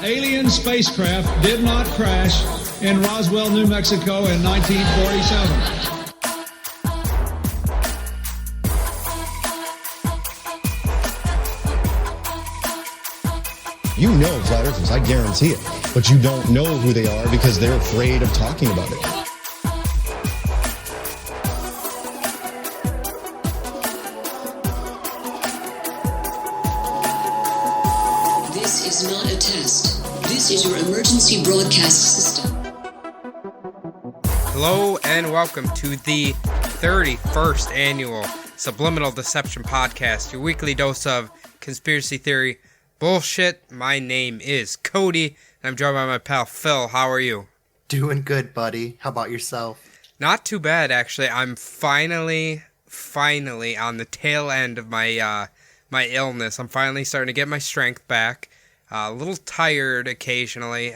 alien spacecraft did not crash in Roswell, New Mexico in 1947. You know flat earthers, I guarantee it. But you don't know who they are because they're afraid of talking about it. This is not a test. This is your emergency broadcast system. Hello and welcome to the 31st annual Subliminal Deception Podcast, your weekly dose of conspiracy theory bullshit. My name is Cody, and I'm joined by my pal Phil. How are you? Doing good, buddy. How about yourself? Not too bad, actually. I'm finally on the tail end of my my illness. I'm finally starting to get my strength back. A little tired occasionally.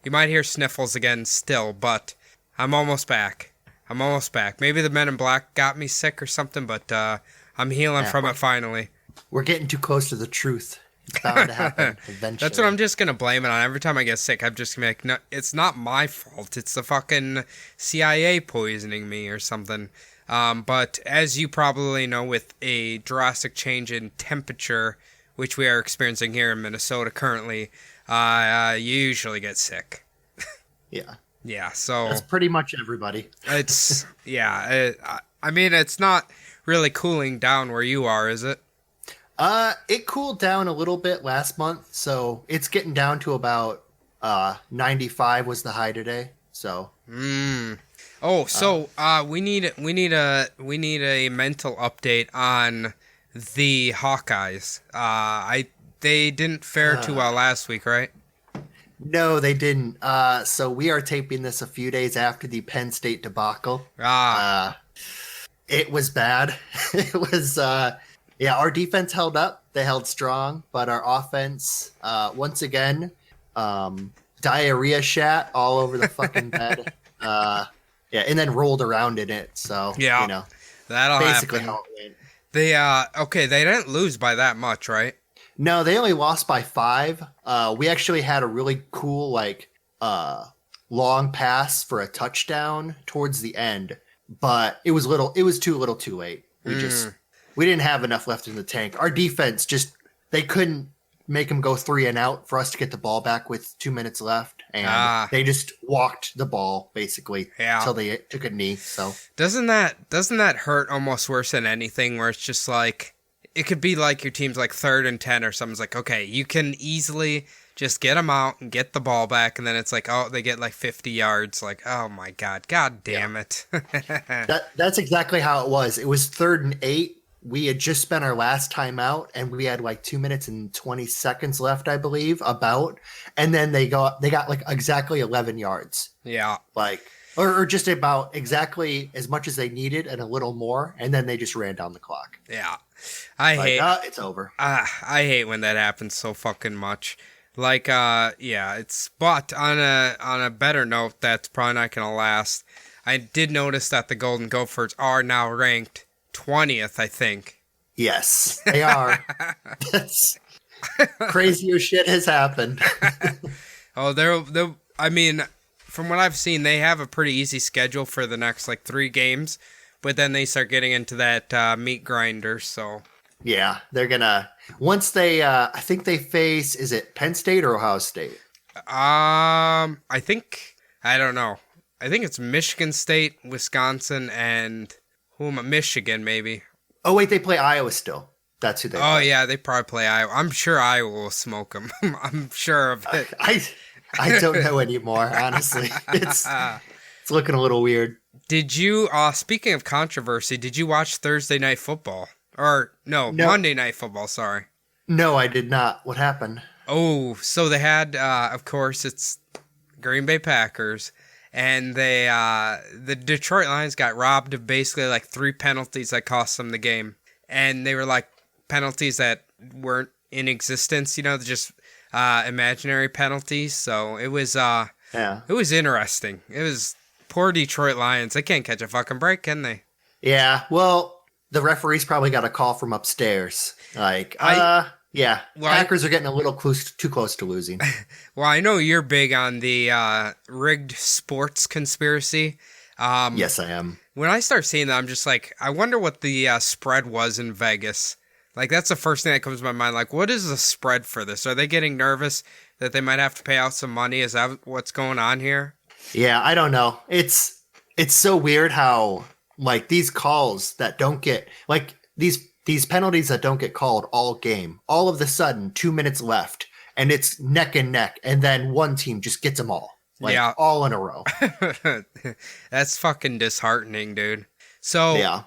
You might hear sniffles again still, but I'm almost back. Maybe the Men in Black got me sick or something, but I'm healing from it finally. We're getting too close to the truth. It's bound to happen eventually. That's what I'm just going to blame it on. Every time I get sick, I'm just going to be like, no, it's not my fault. It's the fucking CIA poisoning me or something. But as you probably know, with a drastic change in temperature, which we are experiencing here in Minnesota currently, you usually get sick. Yeah. Yeah, so... That's pretty much everybody. It's... Yeah, I mean, it's not really cooling down where you are, is it? It cooled down a little bit last month, so it's getting down to about 95 was the high today. So. Oh, so we need a mental update on the Hawkeyes. They didn't fare too well last week, right? No, they didn't. So we are taping this a few days after the Penn State debacle. It was bad. It was. Yeah, our defense held up. They held strong, but our offense, once again, diarrhea shat all over the fucking bed. Yeah, and then rolled around in it. So, yeah, you know, that'll basically happen. how it went. They didn't lose by that much, right? No, they only lost by 5. We actually had a really cool, long pass for a touchdown towards the end, but it was too little too late. We didn't have enough left in the tank. Our defense they couldn't make them go 3 and out for us to get the ball back with 2 minutes left. And they just walked the ball basically until they took a knee. So doesn't that hurt almost worse than anything, where it's just like, it could be like your team's like 3rd and 10 or something. It's like, okay, you can easily just get them out and get the ball back. And then it's like, oh, they get like 50 yards. Like, oh my God damn it. That's exactly how it was. It was 3rd and 8. We had just spent our last time out, and we had like 2 minutes and 20 seconds left, I believe, and then they got like exactly 11 yards. Yeah. Or just about exactly as much as they needed and a little more, and then they just ran down the clock. Yeah. It's over. I hate when that happens so fucking much. Like, but on a better note, that's probably not going to last. I did notice that the Golden Gophers are now ranked 20th, I think. Yes, they are. Crazier shit has happened. I mean, from what I've seen, they have a pretty easy schedule for the next 3 games, but then they start getting into that meat grinder. So yeah, they're gonna once they. I think they face. Is it Penn State or Ohio State? I don't know. I think it's Michigan State, Wisconsin, and Michigan, maybe. Oh, wait, they play Iowa still. That's who they play. Oh, yeah, they probably play Iowa. I'm sure Iowa will smoke them. I'm sure of it. I don't know anymore, honestly. It's looking a little weird. Did you, speaking of controversy, did you watch Thursday Night Football? Or, no, Monday Night Football, sorry. No, I did not. What happened? Oh, so they had, of course, it's Green Bay Packers. And the Detroit Lions got robbed of basically 3 penalties that cost them the game. And they were penalties that weren't in existence, just imaginary penalties. So it was it was interesting. It was poor Detroit Lions. They can't catch a fucking break, can they? Yeah, well, the referees probably got a call from upstairs. Yeah, Well, Packers are getting a little too close to losing. Well, I know you're big on the rigged sports conspiracy. Yes, I am. When I start seeing that, I'm just like, I wonder what the spread was in Vegas. Like, that's the first thing that comes to my mind. Like, what is the spread for this? Are they getting nervous that they might have to pay out some money? Is that what's going on here? Yeah, I don't know. It's so weird how like these calls that don't get like these penalties that don't get called all game. All of a sudden, 2 minutes left, and it's neck and neck, and then one team just gets them all. Like, Yeah. all in a row. That's fucking disheartening, dude. So, Yeah.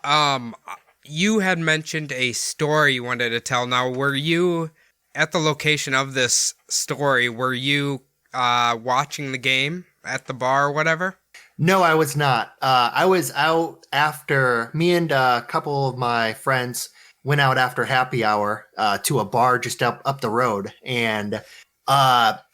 You had mentioned a story you wanted to tell. Now, were you at the location of this story? Were you watching the game at the bar or whatever? No, I was not. I was out after me and a couple of my friends went out after happy hour to a bar just up the road. And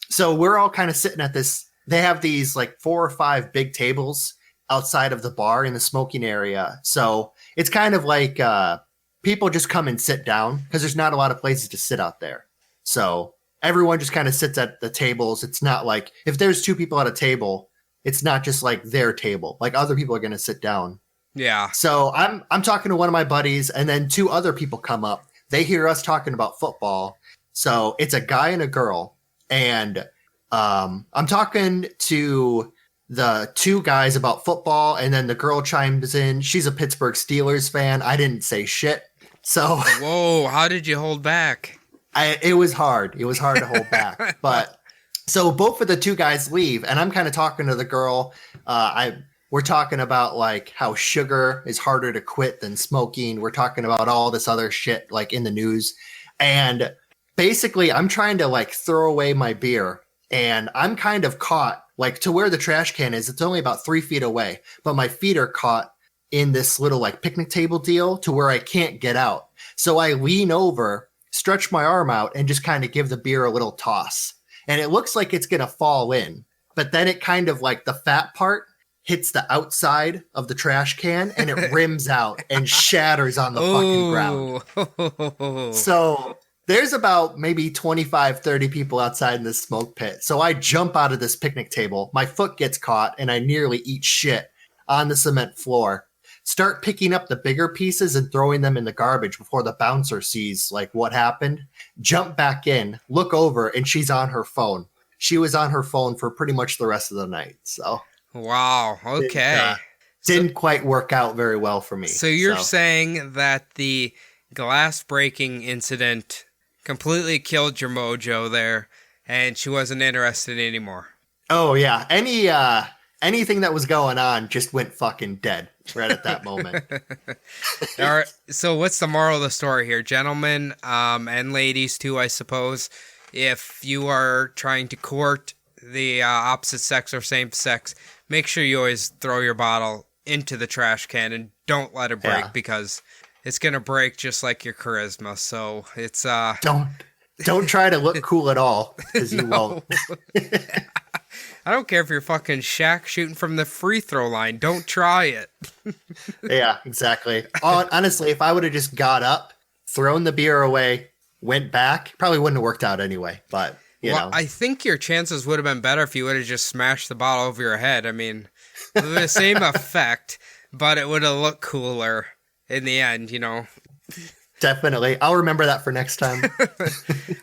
so we're all kind of sitting at this. They have these like 4 or 5 big tables outside of the bar in the smoking area. So it's kind of like people just come and sit down because there's not a lot of places to sit out there. So everyone just kind of sits at the tables. It's not like if there's 2 people at a table, it's not just like their table. Like other people are going to sit down. Yeah. So I'm talking to one of my buddies, and then 2 other people come up. They hear us talking about football. So it's a guy and a girl, and I'm talking to the 2 guys about football, and then the girl chimes in. She's a Pittsburgh Steelers fan. I didn't say shit. So Whoa, how did you hold back? it was hard. It was hard to hold back. But so both of the 2 guys leave, and I'm kind of talking to the girl. We're talking about like how sugar is harder to quit than smoking. We're talking about all this other shit like in the news. And basically I'm trying to like throw away my beer, and I'm kind of caught like to where the trash can is. It's only about 3 feet away, but my feet are caught in this little like picnic table deal to where I can't get out. So I lean over, stretch my arm out, and just kind of give the beer a little toss. And it looks like it's going to fall in, but then it kind of like the fat part hits the outside of the trash can and it rims out and shatters on the fucking ground. So there's about maybe 25, 30 people outside in this smoke pit. So I jump out of this picnic table. My foot gets caught and I nearly eat shit on the cement floor. Start picking up the bigger pieces and throwing them in the garbage before the bouncer sees like what happened. Jump back in, look over, and she's on her phone. She was on her phone for pretty much the rest of the night. So Wow, okay. didn't quite work out very well for me. So you're saying that the glass breaking incident completely killed your mojo there, and she wasn't interested anymore. Oh yeah, anything that was going on just went fucking dead right at that moment. All right. So what's the moral of the story here, gentlemen, and ladies too, I suppose? If you are trying to court the opposite sex or same sex, make sure you always throw your bottle into the trash can and don't let it break because it's gonna break just like your charisma. So it's don't try to look cool at all because you won't. I don't care if you're fucking Shaq shooting from the free throw line. Don't try it. Yeah, exactly. Honestly, if I would have just got up, thrown the beer away, went back, probably wouldn't have worked out anyway. But you know, I think your chances would have been better if you would have just smashed the bottle over your head. I mean, the same effect, but it would have looked cooler in the end, you know. Definitely. I'll remember that for next time.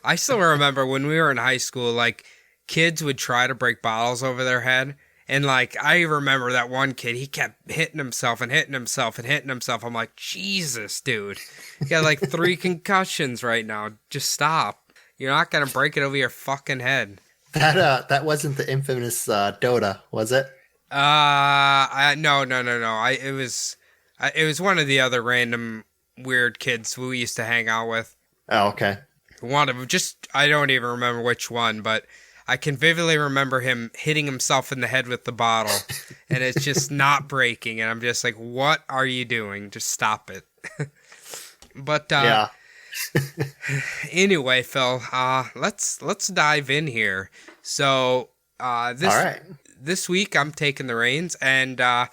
I still remember when we were in high school, like, kids would try to break bottles over their head. And, like, I remember that one kid, he kept hitting himself and hitting himself and hitting himself. I'm like, Jesus, dude. You got, like, 3 concussions right now. Just stop. You're not going to break it over your fucking head. That wasn't the infamous Dota, was it? No. It was one of the other random weird kids we used to hang out with. Oh, okay. One of them, I don't even remember which one, but I can vividly remember him hitting himself in the head with the bottle, and it's just not breaking, and I'm just like, what are you doing? Just stop it. But, yeah. Anyway, Phil, let's dive in here. So, this week I'm taking the reins, and I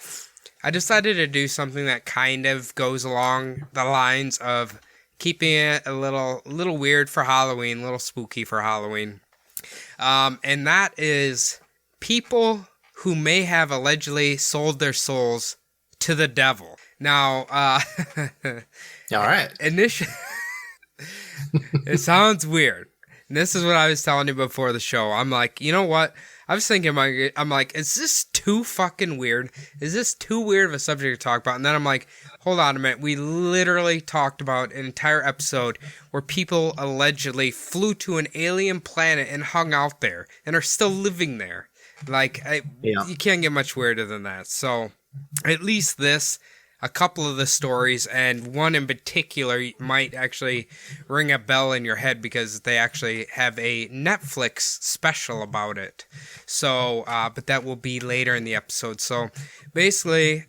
decided to do something that kind of goes along the lines of keeping it a little weird for Halloween, a little spooky for Halloween. And that is people who may have allegedly sold their souls to the devil. Now, All right. initially, it sounds weird. And this is what I was telling you before the show. I'm like, you know what? I was thinking, I'm like, is this too fucking weird? Is this too weird of a subject to talk about? And then I'm like, hold on a minute. We literally talked about an entire episode where people allegedly flew to an alien planet and hung out there and are still living there. Like, you can't get much weirder than that. So, at least this, a couple of the stories, and one in particular might actually ring a bell in your head because they actually have a Netflix special about it. So, but that will be later in the episode. So, basically,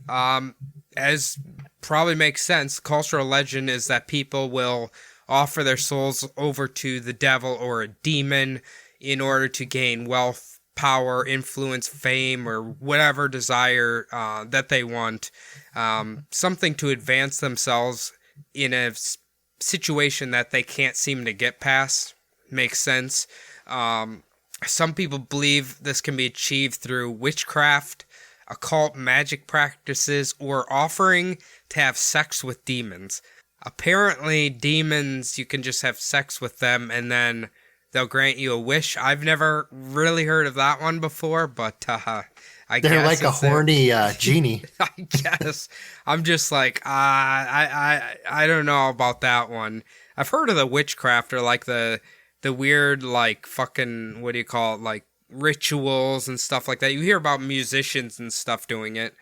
as probably makes sense, cultural legend is that people will offer their souls over to the devil or a demon in order to gain wealth, power, influence, fame, or whatever desire that they want. Something to advance themselves in a situation that they can't seem to get past. Makes sense. Some people believe this can be achieved through witchcraft, occult magic practices, or offering to have sex with demons. Apparently, demons, you can just have sex with them and then they'll grant you a wish. I've never really heard of that one before, but I guess They're like a horny genie. I guess. I'm just like, I don't know about that one. I've heard of the witchcraft or like the weird like fucking, what do you call it, like rituals and stuff like that. You hear about musicians and stuff doing it.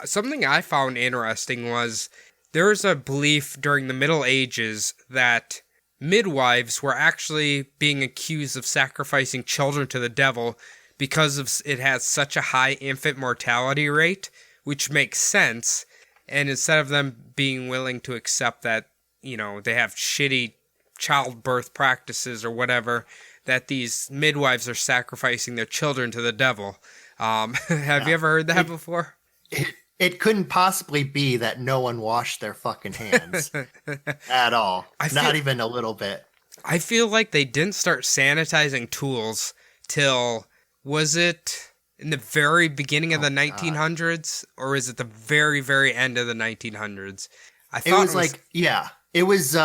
Something I found interesting was there's a belief during the Middle Ages that midwives were actually being accused of sacrificing children to the devil because of it has such a high infant mortality rate, which makes sense. And instead of them being willing to accept that, you know, they have shitty childbirth practices or whatever, that these midwives are sacrificing their children to the devil. Have you ever heard that before? It couldn't possibly be that no one washed their fucking hands at all. Not even a little bit. I feel like they didn't start sanitizing tools till, was it in the very beginning of the 1900s? Or is it the very, very end of the 1900s? I thought it was like, yeah, it was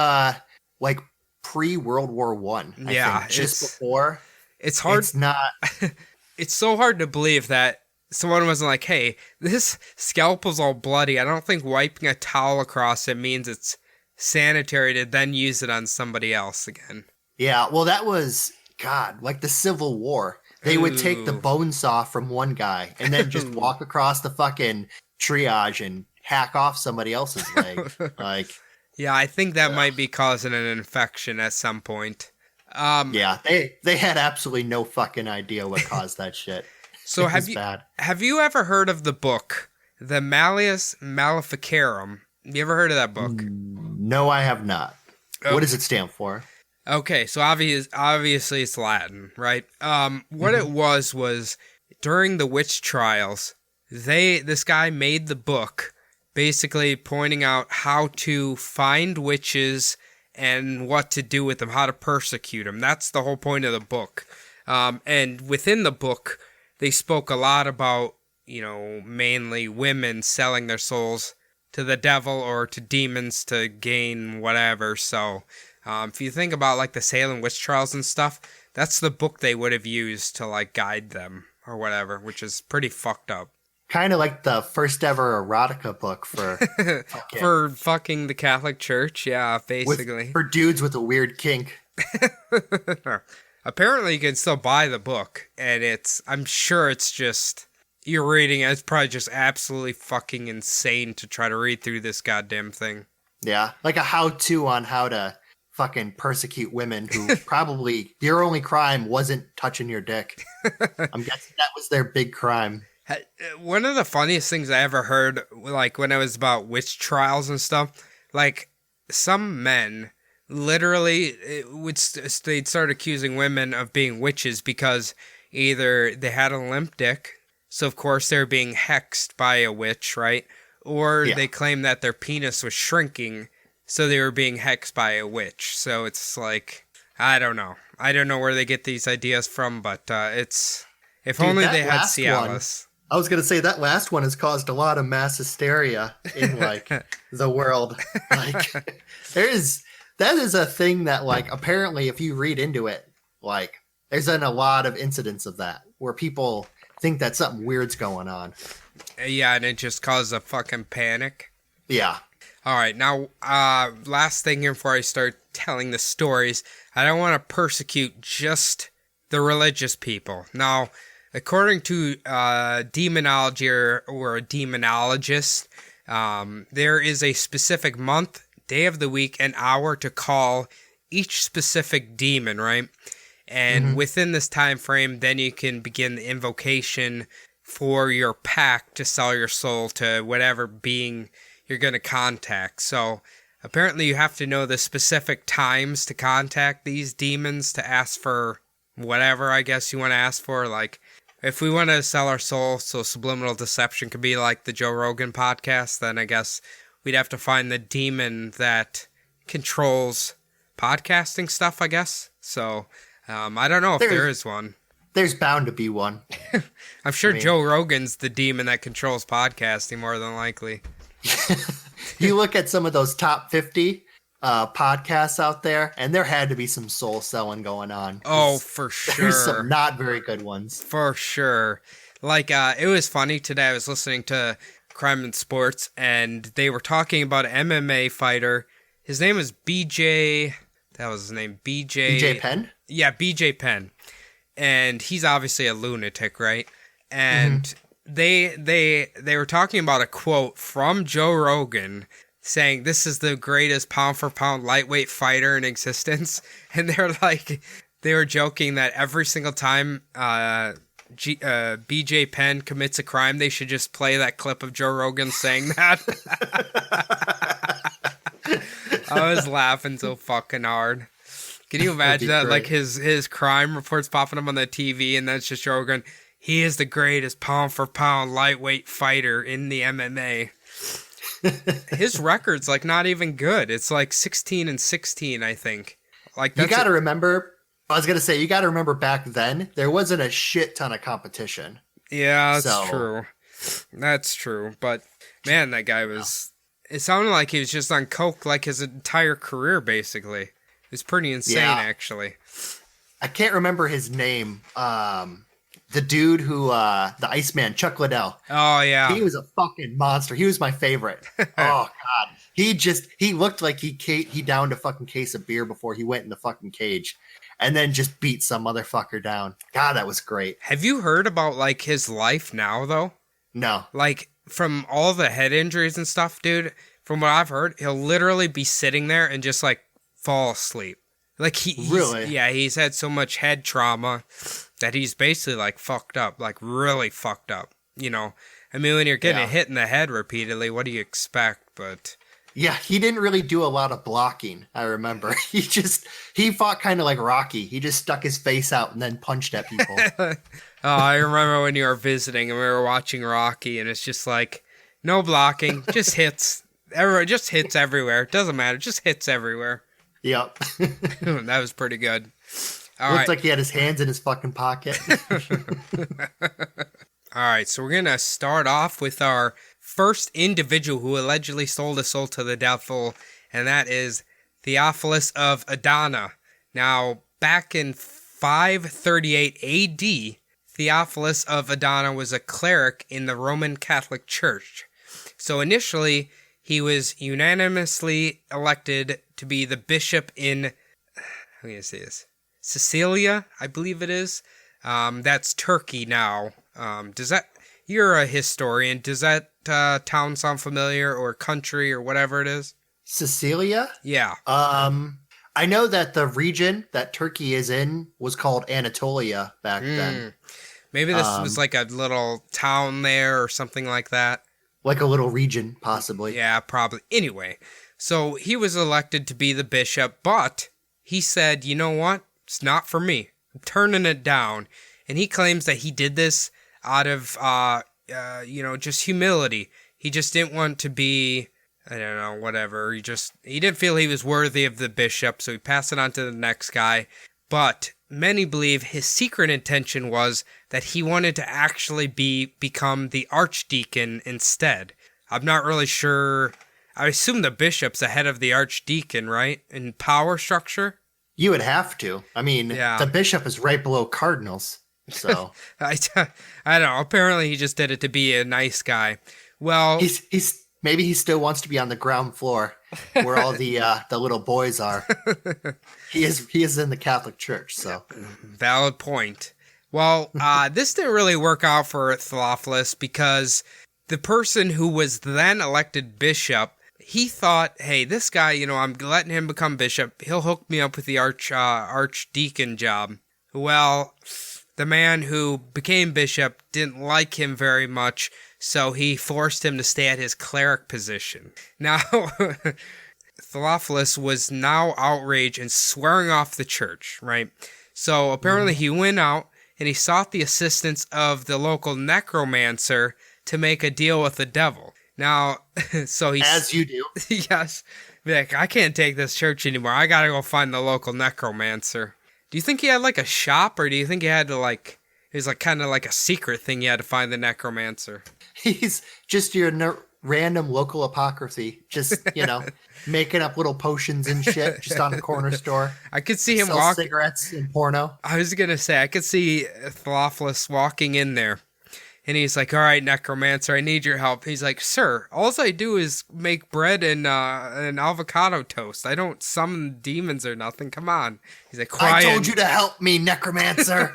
like pre-World War One. I think, just before. It's hard. It's not. It's so hard to believe that someone wasn't like, hey, this scalp was all bloody. I don't think wiping a towel across it means it's sanitary to then use it on somebody else again. Yeah, well, that was, God, like the Civil War. They would take the bone saw from one guy and then just walk across the fucking triage and hack off somebody else's leg. Like, yeah, I think that might be causing an infection at some point. Yeah, they had absolutely no fucking idea what caused that shit. So have you ever heard of the book, The Malleus Maleficarum? You ever heard of that book? No, I have not. Okay. What does it stand for? Okay, so obviously it's Latin, right? What it was during the witch trials, this guy made the book basically pointing out how to find witches and what to do with them, how to persecute them. That's the whole point of the book. And within the book, they spoke a lot about, you know, mainly women selling their souls to the devil or to demons to gain whatever. So, if you think about like the Salem witch trials and stuff, that's the book they would have used to like guide them or whatever, which is pretty fucked up. Kind of like the first ever erotica book for for fucking the Catholic Church, yeah, basically. For dudes with a weird kink. Apparently, you can still buy the book, and I'm sure it's just, you're reading it, it's probably just absolutely fucking insane to try to read through this goddamn thing. Yeah, like a how-to on how to fucking persecute women who probably, their only crime wasn't touching your dick. I'm guessing that was their big crime. One of the funniest things I ever heard, like when it was about witch trials and stuff, like some men literally they'd start accusing women of being witches because either they had a limp dick, so of course they're being hexed by a witch, right? Or they claim that their penis was shrinking, So they were being hexed by a witch. So it's like, I don't know. I don't know where they get these ideas from, but it's... If Dude, only that they had last Cialis. I was gonna say that last one has caused a lot of mass hysteria in like the world. Like that is a thing that like apparently if you read into it, like there's been a lot of incidents of that where people think that something weird's going on. Yeah, and it just caused a fucking panic. Yeah. All right, now, last thing here before I start telling the stories, I don't want to persecute just the religious people. Now, according to demonology or a demonologist, there is a specific month, day of the week, and hour to call each specific demon, right? And within this time frame, then you can begin the invocation for your pack to sell your soul to whatever being you're going to contact. So apparently you have to know the specific times to contact these demons to ask for whatever I guess you want to ask for. Like if we want to sell our soul so subliminal deception could be like the Joe Rogan podcast, then I guess we'd have to find the demon that controls podcasting stuff, I guess. So I don't know if there is one. There's bound to be one. I'm sure Joe Rogan's the demon that controls podcasting more than likely. You look at some of those top 50 podcasts out there, and there had to be some soul selling going on. Oh, for sure. There's some not very good ones. For sure. Like, it was funny today. I was listening to Crime and Sports, and they were talking about an MMA fighter. His name was BJ. That was his name. BJ Penn? Yeah, BJ Penn. And he's obviously a lunatic, right? And they were talking about a quote from Joe Rogan saying this is the greatest pound for pound lightweight fighter in existence. And they were joking that every single time BJ Penn commits a crime, they should just play that clip of Joe Rogan saying that. I was laughing so fucking hard. Can you imagine that? Like his crime reports popping up on the TV, and that's just Joe Rogan. He is the greatest pound for pound lightweight fighter in the MMA. His record's like not even good. It's like 16-16, I think. Like you got to remember. I was gonna say you got to remember back then there wasn't a shit ton of competition. Yeah, that's true. That's true. But man, that guy was. It sounded like he was just on coke like his entire career, basically. It's pretty insane, actually. I can't remember his name. The dude who, the Iceman, Chuck Liddell. Oh, yeah. He was a fucking monster. He was my favorite. Oh, God. He looked like he downed a fucking case of beer before he went in the fucking cage and then just beat some motherfucker down. God, that was great. Have you heard about, like, his life now, though? No. Like, from all the head injuries and stuff, dude, from what I've heard, he'll literally be sitting there and just, like, fall asleep. Like, he's had so much head trauma that he's basically, like, fucked up. Like, really fucked up, you know? I mean, when you're getting hit in the head repeatedly, what do you expect? But... yeah, he didn't really do a lot of blocking, I remember. He fought kind of like Rocky. He just stuck his face out and then punched at people. I remember when you were visiting and we were watching Rocky, and it's just like, no blocking, just hits. Just hits everywhere. Doesn't matter, just hits everywhere. Yep. That was pretty good. Looked like he had his hands in his fucking pocket. All right, so we're going to start off with our first individual who allegedly sold a soul to the devil, and that is Theophilus of Adana. Now, back in 538 AD, Theophilus of Adana was a cleric in the Roman Catholic Church. So initially, he was unanimously elected to be the bishop in, how can I say this? Sicilia, I believe it is. That's Turkey now. You're a historian. Does that town sound familiar, or country, or whatever it is? Cecilia? Yeah. I know that the region that Turkey is in was called Anatolia back then. Maybe this was like a little town there or something like that. Like a little region, possibly. Yeah, probably. Anyway, so he was elected to be the bishop, but he said, you know what? It's not for me. I'm turning it down. And he claims that he did this out of, just humility. He just didn't want to be I don't know, whatever. He didn't feel he was worthy of the bishop, so he passed it on to the next guy. But many believe his secret intention was that he wanted to actually become the archdeacon instead. I'm not really sure. I assume the bishop's ahead of the archdeacon, right? In power structure? You would have to. I mean, Yeah. the bishop is right below cardinals. So I don't know. Apparently he just did it to be a nice guy. Well, he's maybe he still wants to be on the ground floor where all the little boys are. He is in the Catholic Church, so valid point. Well, this didn't really work out for Theophilus because the person who was then elected bishop, he thought, hey, this guy, I'm letting him become bishop. He'll hook me up with the archdeacon job. Well, the man who became bishop didn't like him very much, so he forced him to stay at his cleric position. Now, Theophilus was now outraged and swearing off the church, right? So apparently he went out and he sought the assistance of the local necromancer to make a deal with the devil. Now, so he's... As you do. Yes. Like, I can't take this church anymore. I gotta go find the local necromancer. Do you think he had like a shop, or do you think he had to it was like kind of like a secret thing you had to find the necromancer? He's just your random local apothecary, just, making up little potions and shit just on a corner store. I could see him Sell walk. cigarettes and porno. I was gonna say I could see Theophilus walking in there, and he's like, "All right, necromancer, I need your help." He's like, "Sir, all I do is make bread and an avocado toast. I don't summon demons or nothing. Come on." He's like, "Quiet." I told you to help me, necromancer.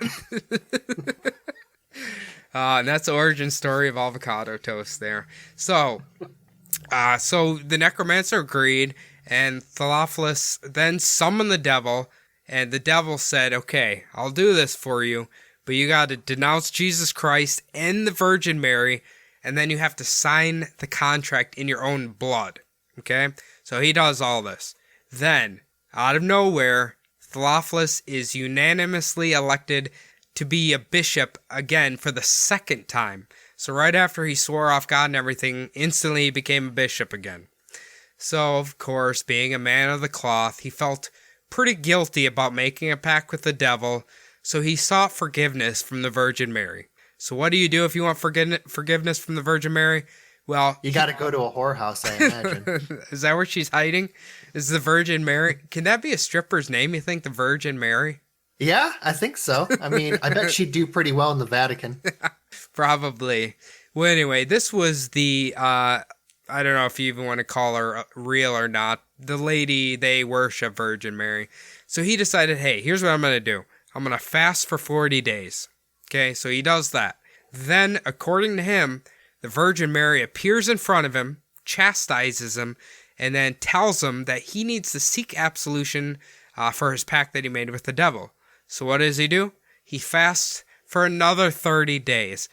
And that's the origin story of avocado toast there. So the necromancer agreed, and Theophilus then summoned the devil, and the devil said, "Okay, I'll do this for you, but you got to denounce Jesus Christ and the Virgin Mary, and then you have to sign the contract in your own blood." Okay? So he does all this. Then, out of nowhere, Theophilus is unanimously elected to be a bishop again for the second time. So right after he swore off God and everything, instantly he became a bishop again. So, of course, being a man of the cloth, he felt pretty guilty about making a pact with the devil, so he sought forgiveness from the Virgin Mary. So what do you do if you want forgiveness from the Virgin Mary? Well, You got to go to a whorehouse, I imagine. is that where she's hiding? Is the Virgin Mary? Can that be a stripper's name, you think, the Virgin Mary? Yeah, I think so. I mean, I bet she'd do pretty well in the Vatican. Probably. Well, anyway, this was the, I don't know if you even want to call her real or not, the lady they worship, Virgin Mary. So he decided, hey, here's what I'm going to do. I'm going to fast for 40 days. Okay, so he does that. Then, according to him, the Virgin Mary appears in front of him, chastises him, and then tells him that he needs to seek absolution for his pact that he made with the devil. So what does he do? He fasts for another 30 days.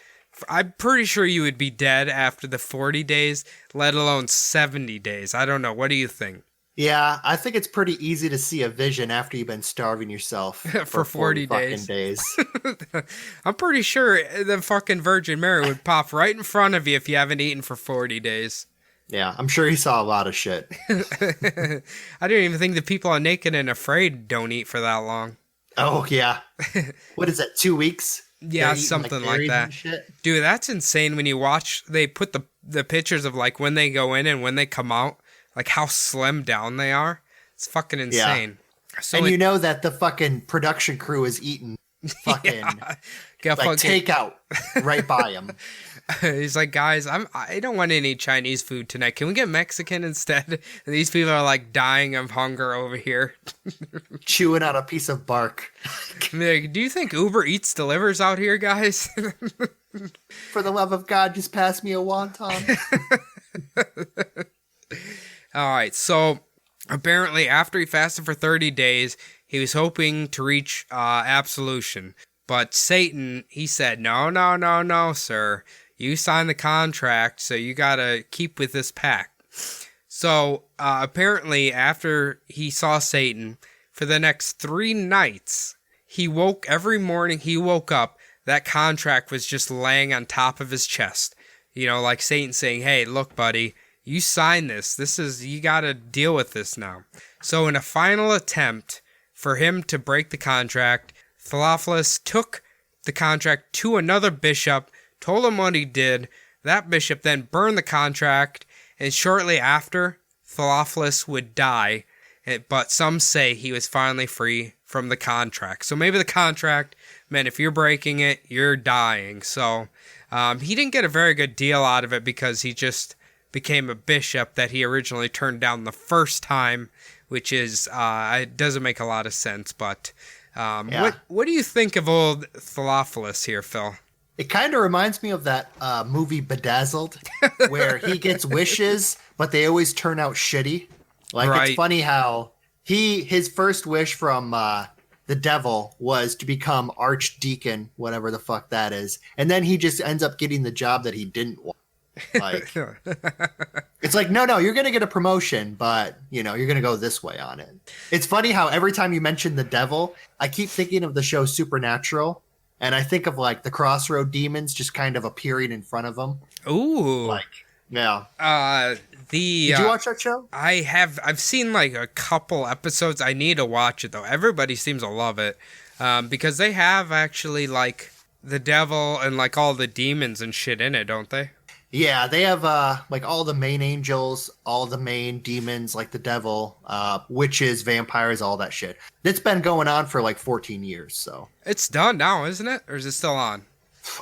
I'm pretty sure you would be dead after the 40 days, let alone 70 days. I don't know. What do you think? Yeah, I think it's pretty easy to see a vision after you've been starving yourself For 40 fucking days. I'm pretty sure the fucking Virgin Mary would pop right in front of you if you haven't eaten for 40 days. Yeah, I'm sure he saw a lot of shit. I don't even think the people on Naked and Afraid don't eat for that long. Oh, yeah. What is that, 2 weeks? Yeah, They're eating, something like berries that. and shit? Dude, that's insane when you watch, they put the pictures of like when they go in and when they come out, like how slim down they are. It's fucking insane. So And you know that the fucking production crew is eating fucking takeout right by him. He's like, guys, I don't want any Chinese food tonight. Can we get Mexican instead? And these people are like dying of hunger over here. Chewing on a piece of bark. Like, do you think Uber Eats delivers out here, guys? For the love of God, just pass me a wonton. All right, so apparently after he fasted for 30 days, he was hoping to reach absolution. But Satan, he said, no, sir. You signed the contract, so you gotta keep with this pact. So apparently after he saw Satan, for the next 3 nights, every morning he woke up, that contract was just laying on top of his chest. You know, like Satan saying, hey, look, buddy, You signed this. You got to deal with this now. So in a final attempt for him to break the contract, Theophilus took the contract to another bishop, told him what he did. That bishop then burned the contract, and shortly after, Theophilus would die. But some say he was finally free from the contract. So maybe the contract meant if you're breaking it, you're dying. So he didn't get a very good deal out of it because he just became a bishop that he originally turned down the first time, which is, it doesn't make a lot of sense. But what do you think of old Theophilus here, Phil? It kind of reminds me of that movie Bedazzled, where he gets wishes, but they always turn out shitty. Like, right. It's funny how his first wish from the devil was to become archdeacon, whatever the fuck that is. And then he just ends up getting the job that he didn't want. Like, it's like, no, you're going to get a promotion, but, you're going to go this way on it. It's funny how every time you mention the devil, I keep thinking of the show Supernatural. And I think of, like, the Crossroad Demons just kind of appearing in front of them. Ooh. Like, yeah. Did you watch that show? I've seen, like, a couple episodes. I need to watch it, though. Everybody seems to love it. Because they have, actually, like, the devil and, like, all the demons and shit in it, don't they? Yeah, they have, like, all the main angels, all the main demons, like the devil, witches, vampires, all that shit. It's been going on for, like, 14 years, so. It's done now, isn't it? Or is it still on?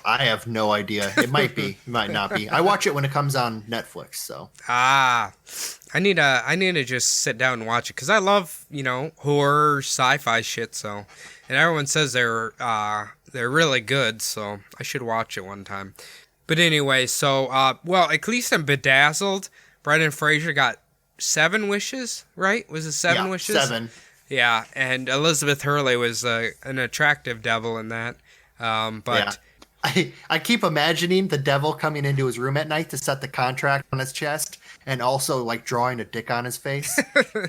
I have no idea. It might be. It might not be. I watch it when it comes on Netflix, so. I need to just sit down and watch it, because I love, horror, sci-fi shit, so. And everyone says they're really good, so I should watch it one time. But anyway, so, at least in Bedazzled, Brendan Fraser got 7 wishes, right? Was it 7 wishes? 7. Yeah, and Elizabeth Hurley was an attractive devil in that. But yeah. I keep imagining the devil coming into his room at night to set the contract on his chest and also, like, drawing a dick on his face.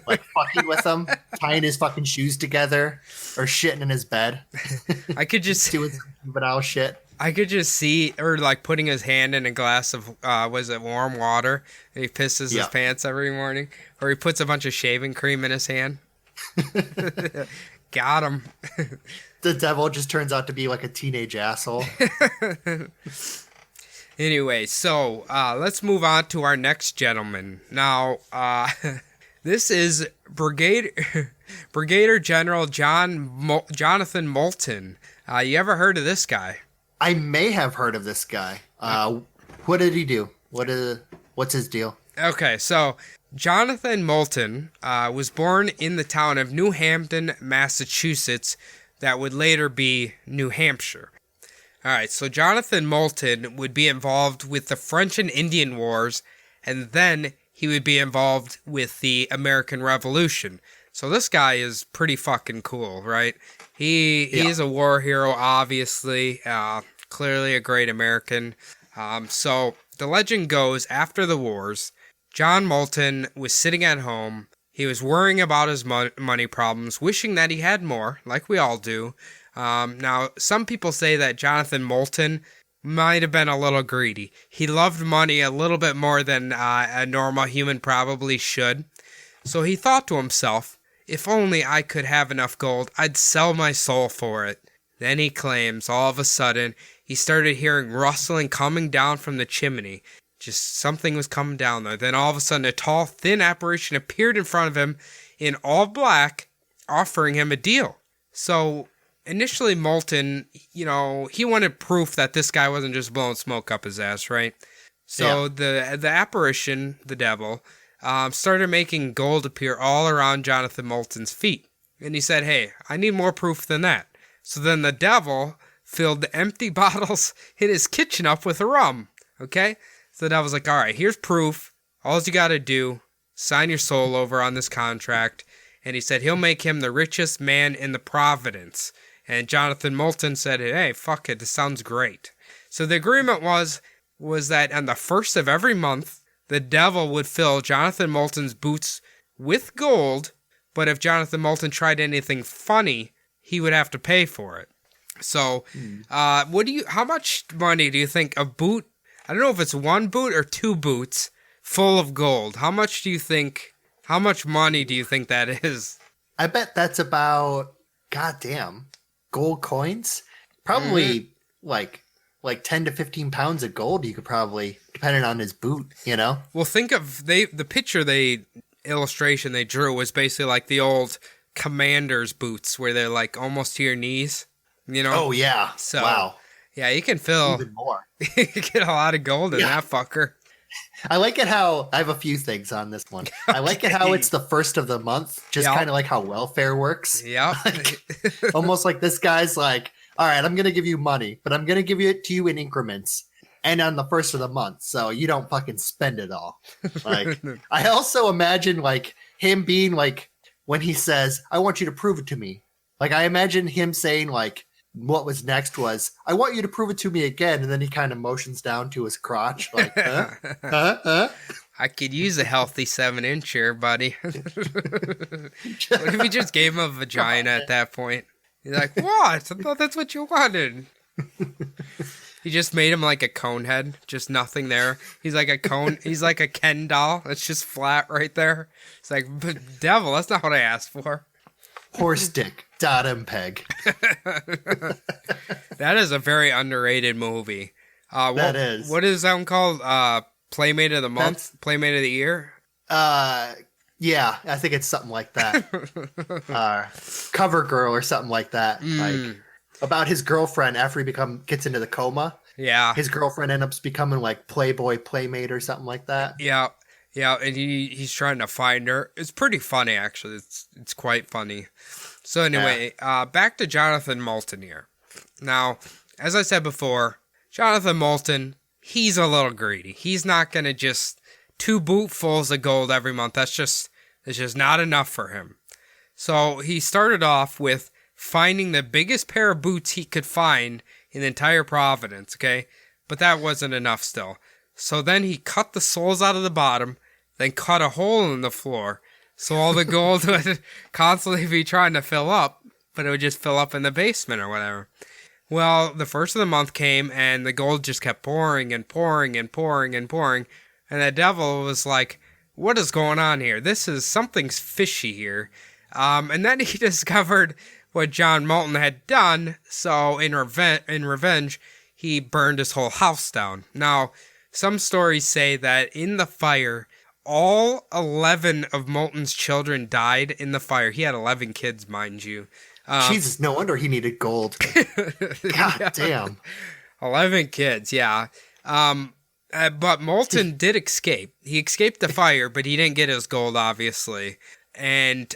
Like, fucking with him, tying his fucking shoes together, or shitting in his bed. I could just... doing juvenile shit. I could just see, or like putting his hand in a glass of, warm water, and he pisses his pants every morning, or he puts a bunch of shaving cream in his hand. Got him. The devil just turns out to be like a teenage asshole. Anyway, so let's move on to our next gentleman. Now, this is Brigadier General Jonathan Moulton. You ever heard of this guy? I may have heard of this guy. What did he do? What's his deal? Okay, so Jonathan Moulton was born in the town of New Hampton, Massachusetts, that would later be New Hampshire. All right, so Jonathan Moulton would be involved with the French and Indian Wars, and then he would be involved with the American Revolution. So this guy is pretty fucking cool, right? He is a war hero, obviously. Clearly a great American. So the legend goes, after the wars, John Moulton was sitting at home. He was worrying about his money problems, wishing that he had more, like we all do. Now, some people say that Jonathan Moulton might have been a little greedy. He loved money a little bit more than a normal human probably should. So he thought to himself, if only I could have enough gold, I'd sell my soul for it. Then he claims, all of a sudden, he started hearing rustling coming down from the chimney. Just something was coming down there. Then all of a sudden, a tall, thin apparition appeared in front of him in all black, offering him a deal. So initially, Moulton, he wanted proof that this guy wasn't just blowing smoke up his ass, right? So the apparition, the devil, started making gold appear all around Jonathan Moulton's feet. And he said, hey, I need more proof than that. So then the devil filled the empty bottles in his kitchen up with rum. Okay? So the devil's like, all right, here's proof. All you got to do, sign your soul over on this contract. And he said he'll make him the richest man in the Providence. And Jonathan Moulton said, hey, fuck it, this sounds great. So the agreement was that on the first of every month, the devil would fill Jonathan Moulton's boots with gold, but if Jonathan Moulton tried anything funny, he would have to pay for it. So, how much money do you think a boot, I don't know if it's one boot or 2 boots, full of gold. How much money do you think that is? I bet that's about, goddamn, gold coins? Probably like 10 to 15 pounds of gold you could probably, depending on his boot, you know? Well, think of the picture illustration they drew was basically like the old commander's boots where they're like almost to your knees, you know? Oh, yeah. So, wow. Yeah, you can fill, Even more. you can get a lot of gold in that fucker. I like it how, I have a few things on this one. I like it how it's the first of the month, just Yep. kind of like how welfare works. Yep. Almost like this guy's like, all right, I'm going to give you money, but I'm going to give it to you in increments and on the first of the month. So you don't fucking spend it all. Like, I also imagine like him being like, when he says, I want you to prove it to me. Like, I imagine him saying like, what was next was, I want you to prove it to me again. And then he kind of motions down to his crotch. Like, huh? I could use a healthy 7-inch here, buddy. What if you just gave him a vagina at that point? He's like, what? I thought that's what you wanted. He just made him like a cone head, just nothing there. He's like a cone. He's like a Ken doll. It's just flat right there. It's like, but devil, that's not what I asked for. Horse dick, dot and peg. That is a very underrated movie. That is. What is that one called? Playmate of the Month? Playmate of the Year? Yeah, I think it's something like that. Cover Girl or something like that. Like about his girlfriend after he gets into the coma. Yeah. His girlfriend ends up becoming like Playboy Playmate or something like that. Yeah. Yeah, and he's trying to find her. It's pretty funny, actually. It's quite funny. So anyway, back to Jonathan Moulton here. Now, as I said before, Jonathan Moulton, he's a little greedy. He's not going to just 2 bootfuls of gold every month. It's just not enough for him. So he started off with finding the biggest pair of boots he could find in the entire Providence, okay? But that wasn't enough still. So then he cut the soles out of the bottom, then cut a hole in the floor, so all the gold would constantly be trying to fill up, but it would just fill up in the basement or whatever. Well, the first of the month came, and the gold just kept pouring and pouring and pouring and pouring, and the devil was like, what is going on here? Something's fishy here. And then he discovered what John Moulton had done, so in revenge, he burned his whole house down. Now, some stories say that in the fire, all 11 of Moulton's children died in the fire. He had 11 kids, mind you. Jesus, no wonder he needed gold. God damn. 11 kids, yeah. But Moulton did escape. He escaped the fire, but he didn't get his gold, obviously. And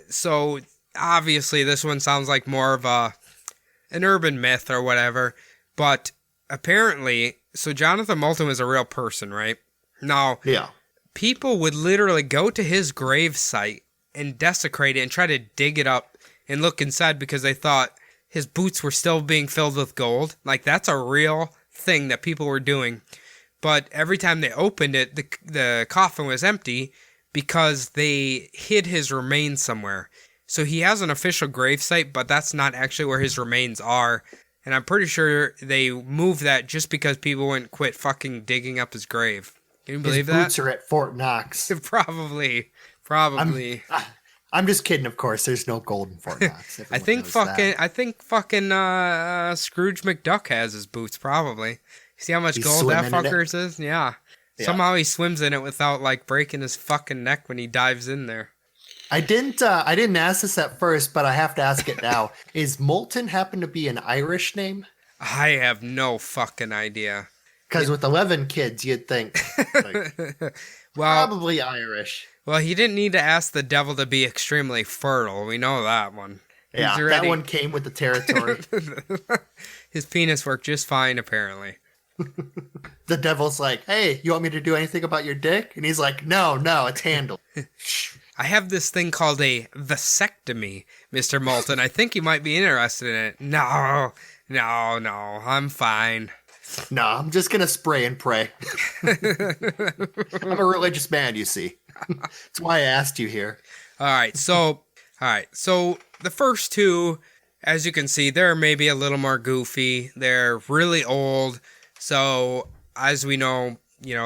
so, obviously, this one sounds like more of an urban myth or whatever. But apparently, so Jonathan Moulton was a real person, right? Now, Yeah. people would literally go to his grave site and desecrate it and try to dig it up and look inside because they thought his boots were still being filled with gold. Like, that's a real thing that people were doing. But every time they opened it, the coffin was empty because they hid his remains somewhere. So he has an official grave site, but that's not actually where his remains are. And I'm pretty sure they moved that just because people wouldn't quit fucking digging up his grave. Can you believe His that? boots are at Fort Knox. Probably. I'm just kidding, of course. There's no gold in Fort Knox. I think fucking Scrooge McDuck has his boots, probably. See how much He's gold that swimming in fucker's is? Yeah. Somehow he swims in it without like breaking his fucking neck when he dives in there. I didn't ask this at first, but I have to ask it now. Is Moulton happen to be an Irish name? I have no fucking idea. Because with 11 kids, you'd think like, Well, probably Irish. well, he didn't need to ask the devil to be extremely fertile. We know that one. Yeah, He's that one came with the territory. His penis worked just fine, apparently. The devil's like, hey, you want me to do anything about your dick? And he's like, no, it's handled. I have this thing called a vasectomy, Mr. Moulton. I think you might be interested in it. No, I'm fine. No, I'm just going to spray and pray. I'm a religious man, you see. That's why I asked you here. All right, so the first two, as you can see, they're maybe a little more goofy. They're really old. So, as we know,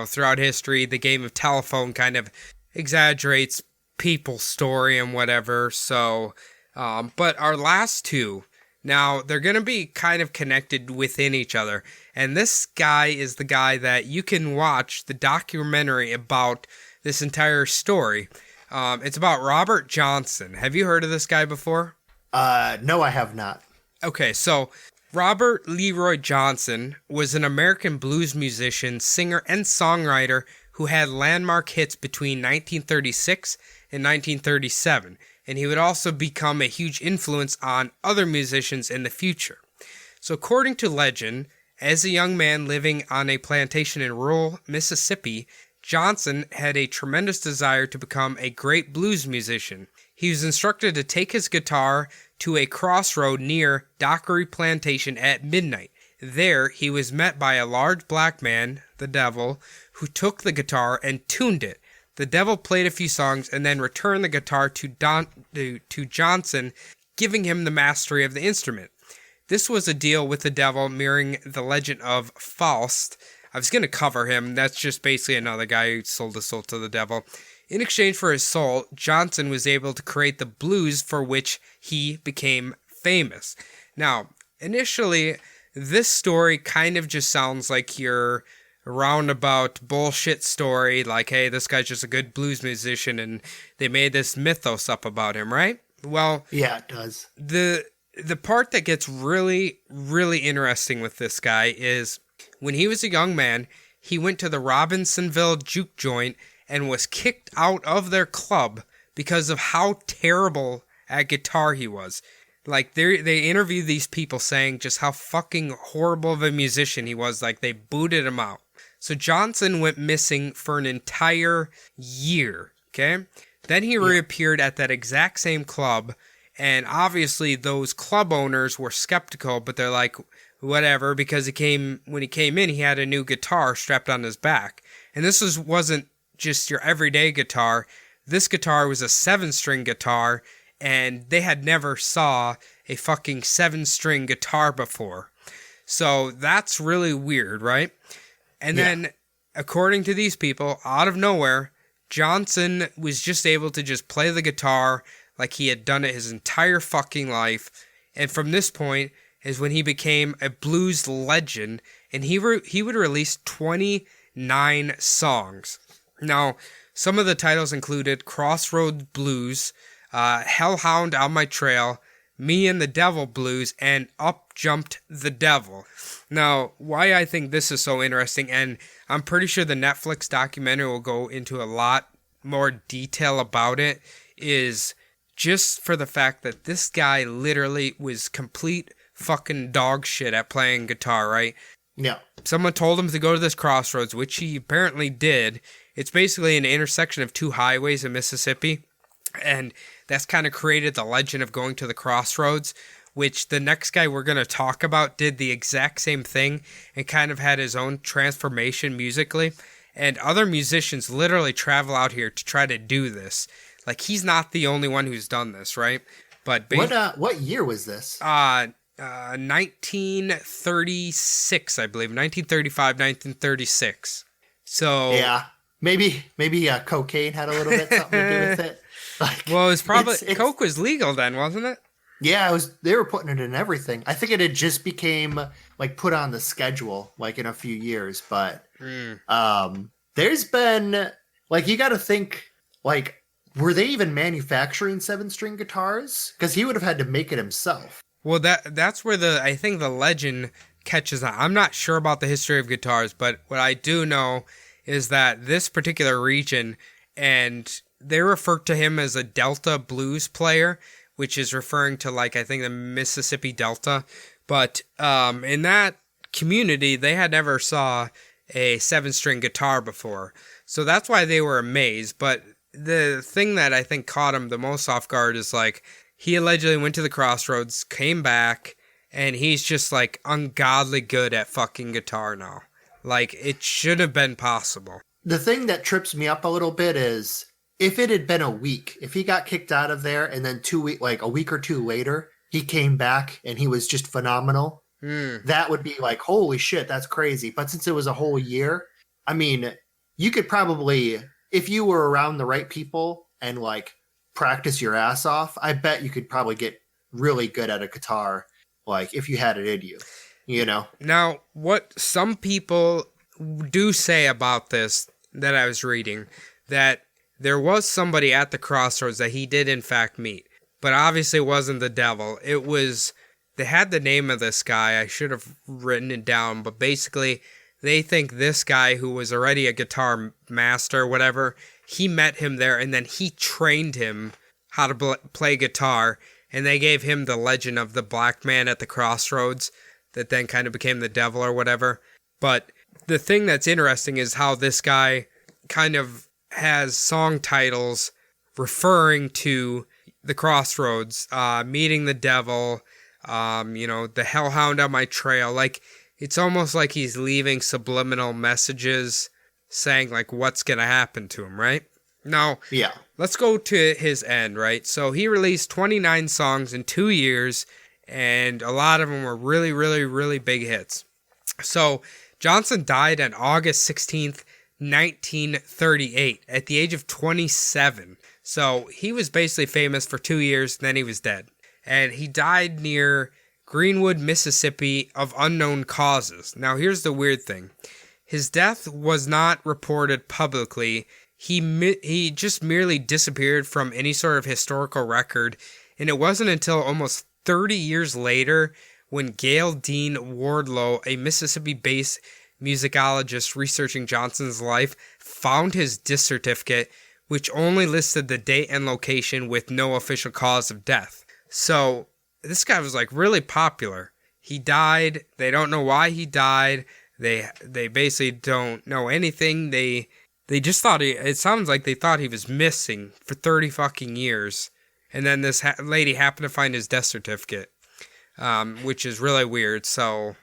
throughout history, the game of telephone kind of exaggerates people's story and whatever. So, but our last two, now they're going to be kind of connected within each other. And this guy is the guy that you can watch the documentary about this entire story. It's about Robert Johnson. Have you heard of this guy before? No, I have not. Okay, so Robert Leroy Johnson was an American blues musician, singer, and songwriter who had landmark hits between 1936 and 1937, and he would also become a huge influence on other musicians in the future. So according to legend, as a young man living on a plantation in rural Mississippi, Johnson had a tremendous desire to become a great blues musician. He was instructed to take his guitar to a crossroad near Dockery Plantation at midnight. There, he was met by a large black man, the Devil, who took the guitar and tuned it. The Devil played a few songs and then returned the guitar to Johnson, giving him the mastery of the instrument. This was a deal with the Devil mirroring the legend of Faust. I was going to cover him. That's just basically another guy who sold his soul to the Devil. In exchange for his soul, Johnson was able to create the blues for which he became famous. Now, initially, this story kind of just sounds like your roundabout bullshit story, like, hey, this guy's just a good blues musician, and they made this mythos up about him, right? Well, yeah, it does. The part that gets really, really interesting with this guy is when he was a young man, he went to the Robinsonville juke joint and was kicked out of their club because of how terrible at guitar he was. Like, they interviewed these people saying just how fucking horrible of a musician he was. Like, they booted him out. So Johnson went missing for an entire year, okay? Then he reappeared at that exact same club, and obviously those club owners were skeptical, but they're like, whatever, because when he came in, he had a new guitar strapped on his back. And this wasn't just your everyday guitar. This guitar was a 7-string guitar, and they had never saw a fucking 7-string guitar before. So that's really weird, right? And then, according to these people, out of nowhere, Johnson was just able to just play the guitar like he had done it his entire fucking life. And from this point is when he became a blues legend, and he would release 29 songs. Now, some of the titles included Crossroads Blues, Hellhound on My Trail, Me and the Devil Blues, and Up Jumped the Devil. Now, why I think this is so interesting, and I'm pretty sure the Netflix documentary will go into a lot more detail about it, is just for the fact that this guy literally was complete fucking dog shit at playing guitar, right? Yeah. Someone told him to go to this crossroads, which he apparently did. It's basically an intersection of two highways in Mississippi, and that's kind of created the legend of going to the crossroads, which the next guy we're going to talk about did the exact same thing and kind of had his own transformation musically. And other musicians literally travel out here to try to do this. Like, he's not the only one who's done this, right? But what year was this? 1936, I believe. 1935, 1936. So yeah, maybe cocaine had a little bit something to do with it. Like, well, it was probably coke was legal then, wasn't it? Yeah, it was. They were putting it in everything. I think it had just became like put on the schedule like in a few years. But there's been like, you got to think, like, were they even manufacturing 7-string guitars? Because he would have had to make it himself. Well, that's where I think the legend catches on. I'm not sure about the history of guitars, but what I do know is that this particular region, and they refer to him as a Delta blues player, which is referring to, like, I think the Mississippi Delta. But in that community, they had never saw a 7-string guitar before. So that's why they were amazed. But the thing that I think caught him the most off guard is, like, he allegedly went to the crossroads, came back, and he's just, like, ungodly good at fucking guitar now. Like, it should have been possible. The thing that trips me up a little bit is, if it had been a week, if he got kicked out of there and then a week or two later, he came back and he was just phenomenal, that would be like, holy shit, that's crazy. But since it was a whole year, I mean, you could probably, if you were around the right people and like practice your ass off, I bet you could probably get really good at a guitar, like if you had it in you, you know? Now, what some people do say about this that I was reading, that there was somebody at the crossroads that he did in fact meet, but obviously it wasn't the devil. It was, they had the name of this guy. I should have written it down, but basically they think this guy, who was already a guitar master, whatever, he met him there and then he trained him how to play guitar, and they gave him the legend of the black man at the crossroads that then kind of became the devil or whatever. But the thing that's interesting is how this guy kind of has song titles referring to the crossroads, meeting the devil, the hellhound on my trail. Like, it's almost like he's leaving subliminal messages saying, like, what's going to happen to him, right? Now, Yeah. let's go to his end, right? So he released 29 songs in 2 years, and a lot of them were really, really, really big hits. So Johnson died on August 16th, 1938, at the age of 27. So he was basically famous for 2 years, and then he was dead. And he died near Greenwood, Mississippi, of unknown causes. Now, here's the weird thing. His death was not reported publicly. He just merely disappeared from any sort of historical record, and it wasn't until almost 30 years later when Gail Dean Wardlow, a Mississippi-based musicologist researching Johnson's life, found his death certificate, which only listed the date and location with no official cause of death. So this guy was like really popular. He died. They don't know why he died. They basically don't know anything. They just thought it sounds like they thought he was missing for 30 fucking years. And then this lady happened to find his death certificate, which is really weird. So,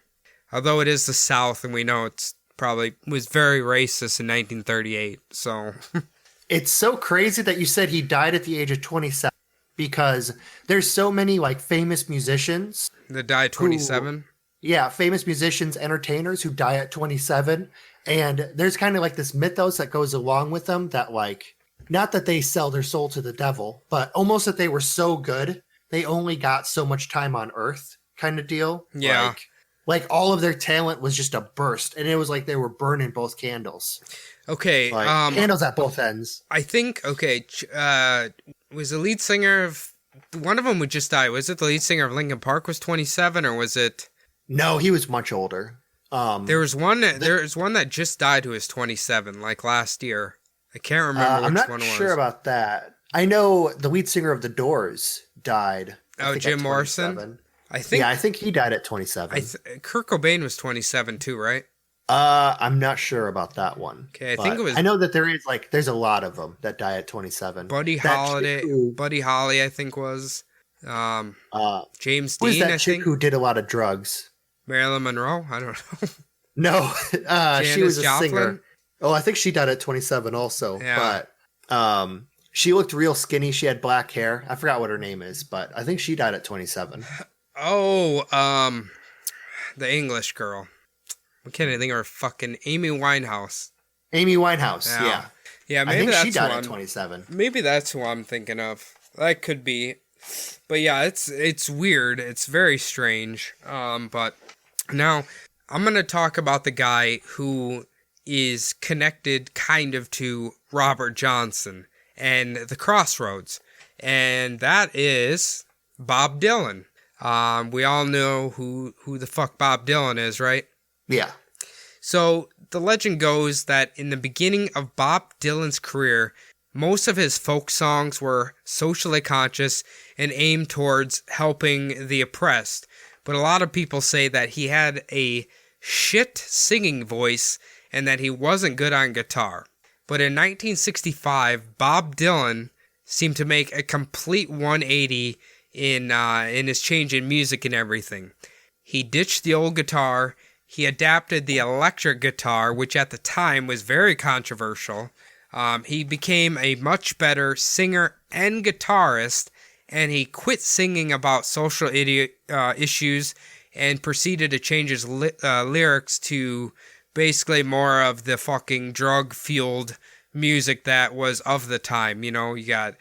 although it is the South and we know it's probably was very racist in 1938. So, It's so crazy that you said he died at the age of 27, because there's so many like famous musicians. that died 27. Yeah, famous musicians, entertainers who die at 27. And there's kind of like this mythos that goes along with them that, like, not that they sell their soul to the devil, but almost that they were so good, they only got so much time on earth kind of deal. Yeah. Like all of their talent was just a burst. And it was like they were burning both candles. Okay. Like, candles at both ends. I think, was the lead singer of, one of them would just die. Was it the lead singer of Linkin Park was 27, or was it? No, he was much older. There was one that just died who was 27, like last year. I can't remember I'm which not one it was. sure about that. I know the lead singer of The Doors died. I think Jim at Morrison? 27. I think I think he died at 27. Kurt Cobain was 27 too, right? I'm not sure about that one. Okay, I but think it was I know that there's a lot of them that die at 27. Buddy Holly, I think was. James Who was Dean, that I chick think. who did a lot of drugs? Marilyn Monroe? I don't know. No, she was a Joplin? singer. Oh, I think she died at 27 also. Yeah. But she looked real skinny. She had black hair. I forgot what her name is, but I think she died at 27. Oh, the English girl. I can't even think of her fucking Amy Winehouse. Amy Winehouse, yeah. Yeah, I maybe think that's she died one. at 27. Maybe that's who I'm thinking of. That could be. But yeah, it's weird. It's very strange. But now I'm going to talk about the guy who is connected kind of to Robert Johnson and the Crossroads. And that is Bob Dylan. We all know who the fuck Bob Dylan is, right? Yeah. So the legend goes that in the beginning of Bob Dylan's career, most of his folk songs were socially conscious and aimed towards helping the oppressed. But a lot of people say that he had a shit singing voice and that he wasn't good on guitar. But in 1965, Bob Dylan seemed to make a complete 180 in his change in music and everything. He ditched the old guitar. He adapted the electric guitar, which at the time was very controversial. He became a much better singer and guitarist, and he quit singing about social issues and proceeded to change his lyrics to basically more of the fucking drug-fueled music that was of the time. You know, you got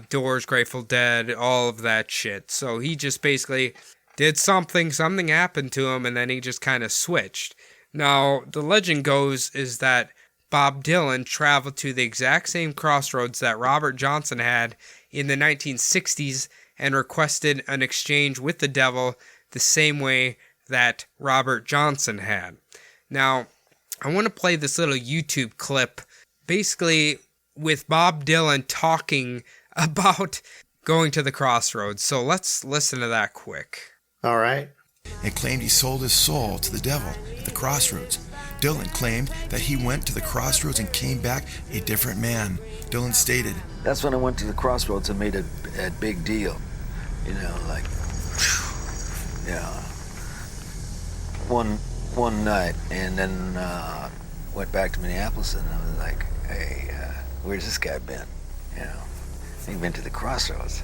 Doors, Grateful Dead, all of that shit. So he just basically did something happened to him, and then he just kind of switched. Now, the legend goes is that Bob Dylan traveled to the exact same crossroads that Robert Johnson had in the 1960s and requested an exchange with the devil the same way that Robert Johnson had. Now, I want to play this little YouTube clip, basically with Bob Dylan talking about going to the crossroads. So let's listen to that quick. All right. And claimed he sold his soul to the devil at the crossroads. Dylan claimed that he went to the crossroads and came back a different man. Dylan stated, "That's when I went to the crossroads and made a big deal. You know, like, one night, and then went back to Minneapolis, and I was like, hey, where's this guy been? You know, he went to the crossroads."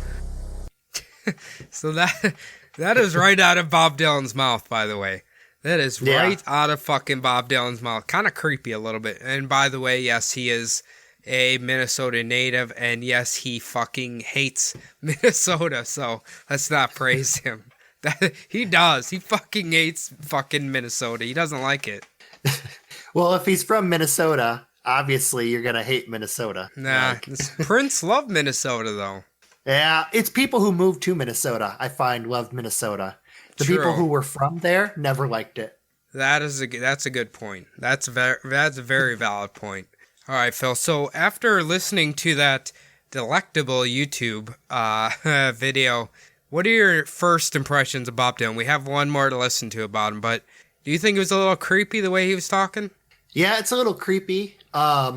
So that is right out of Bob Dylan's mouth, by the way. That is right out of fucking Bob Dylan's mouth. Kind of creepy a little bit. And by the way, yes, he is a Minnesota native, and yes, he fucking hates Minnesota, so let's not praise him. He does. He fucking hates fucking Minnesota. He doesn't like it. Well, if he's from Minnesota, obviously you're going to hate Minnesota. Nah, Prince loved Minnesota, though. Yeah, it's people who moved to Minnesota, I find, loved Minnesota. The True. people who were from there never liked it. That's a good point. That's a very valid point. All right, Phil. So after listening to that delectable YouTube video, what are your first impressions of Bob Dylan? We have one more to listen to about him, but do you think it was a little creepy the way he was talking? Yeah, it's a little creepy. I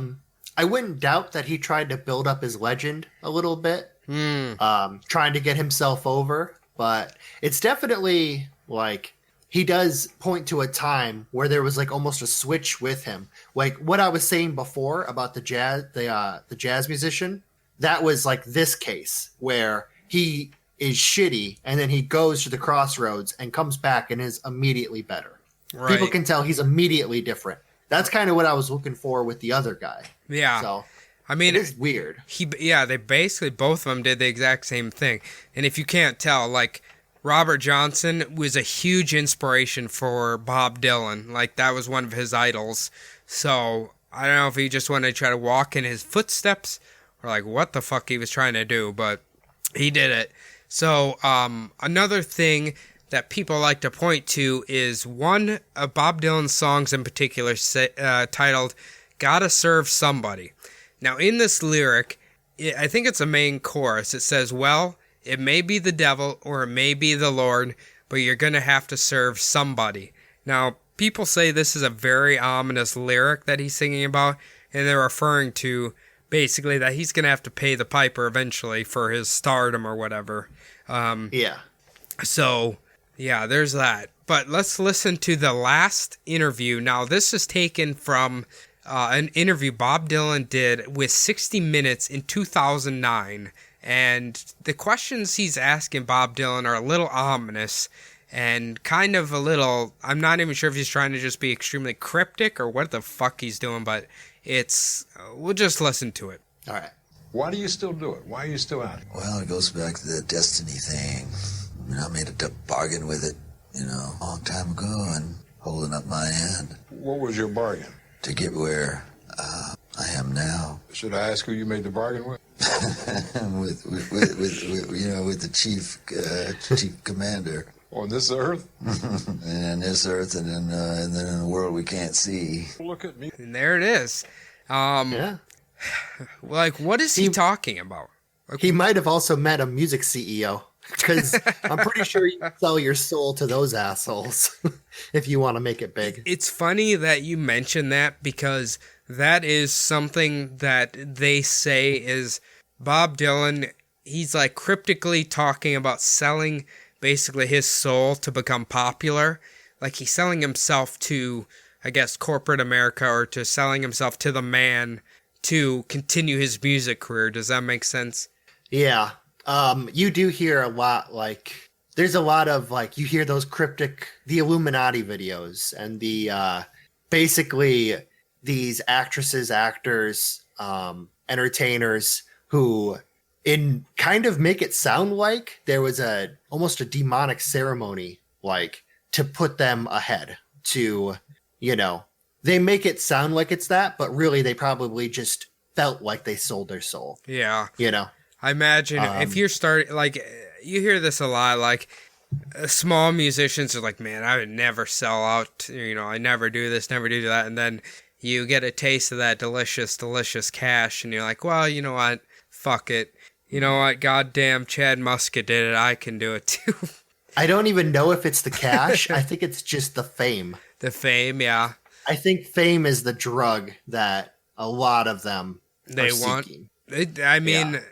wouldn't doubt that he tried to build up his legend a little bit, trying to get himself over. But it's definitely like he does point to a time where there was like almost a switch with him. Like what I was saying before about the jazz musician, that was like this case where he is shitty and then he goes to the crossroads and comes back and is immedately better. Right. People can tell he's immediately different. That's kind of what I was looking for with the other guy. Yeah. So I mean, it's weird. They basically, both of them did the exact same thing. And if you can't tell, like, Robert Johnson was a huge inspiration for Bob Dylan. Like, that was one of his idols. So, I don't know if he just wanted to try to walk in his footsteps or, like, what the fuck he was trying to do, but he did it. So, another thing that people like to point to is one of Bob Dylan's songs in particular titled, "Gotta Serve Somebody." Now, in this lyric, I think it's a main chorus. It says, well, it may be the devil or it may be the Lord, but you're going to have to serve somebody. Now, people say this is a very ominous lyric that he's singing about, and they're referring to basically that he's going to have to pay the piper eventually for his stardom or whatever. So, yeah, there's that. But let's listen to the last interview. Now, this is taken from an interview Bob Dylan did with 60 Minutes in 2009. And the questions he's asking Bob Dylan are a little ominous and kind of a little, I'm not even sure if he's trying to just be extremely cryptic or what the fuck he's doing, but we'll just listen to it. All right. Why do you still do it? Why are you still out? Well, it goes back to the destiny thing. I mean, I made a bargain with it, a long time ago and holding up my hand. What was your bargain? To get where I am now. Should I ask who you made the bargain with? with the chief commander. On this earth? And this earth, and then in a world we can't see. Look at me. And there it is. Yeah. Like, what is he talking about? Like, he might have also met a music CEO. Because I'm pretty sure you can sell your soul to those assholes if you want to make it big. It's funny that you mention that because that is something that they say is Bob Dylan. He's like cryptically talking about selling basically his soul to become popular. Like he's selling himself to, I guess, corporate America or to selling himself to the man to continue his music career. Does that make sense? Yeah. You do hear a lot, like, there's a lot of, like, you hear those cryptic, the Illuminati videos and the basically these actresses, actors, entertainers who in kind of make it sound like there was almost a demonic ceremony, like to put them ahead to, they make it sound like it's that, but really they probably just felt like they sold their soul. Yeah. I imagine if you're starting, like, you hear this a lot, like, small musicians are like, man, I would never sell out, I never do this, never do that, and then you get a taste of that delicious, delicious cash, and you're like, well, you know what, fuck it. You know what, goddamn Chad Muska did it, I can do it too. I don't even know if it's the cash. I think it's just the fame. The fame, yeah. I think fame is the drug that a lot of them they are want. seeking.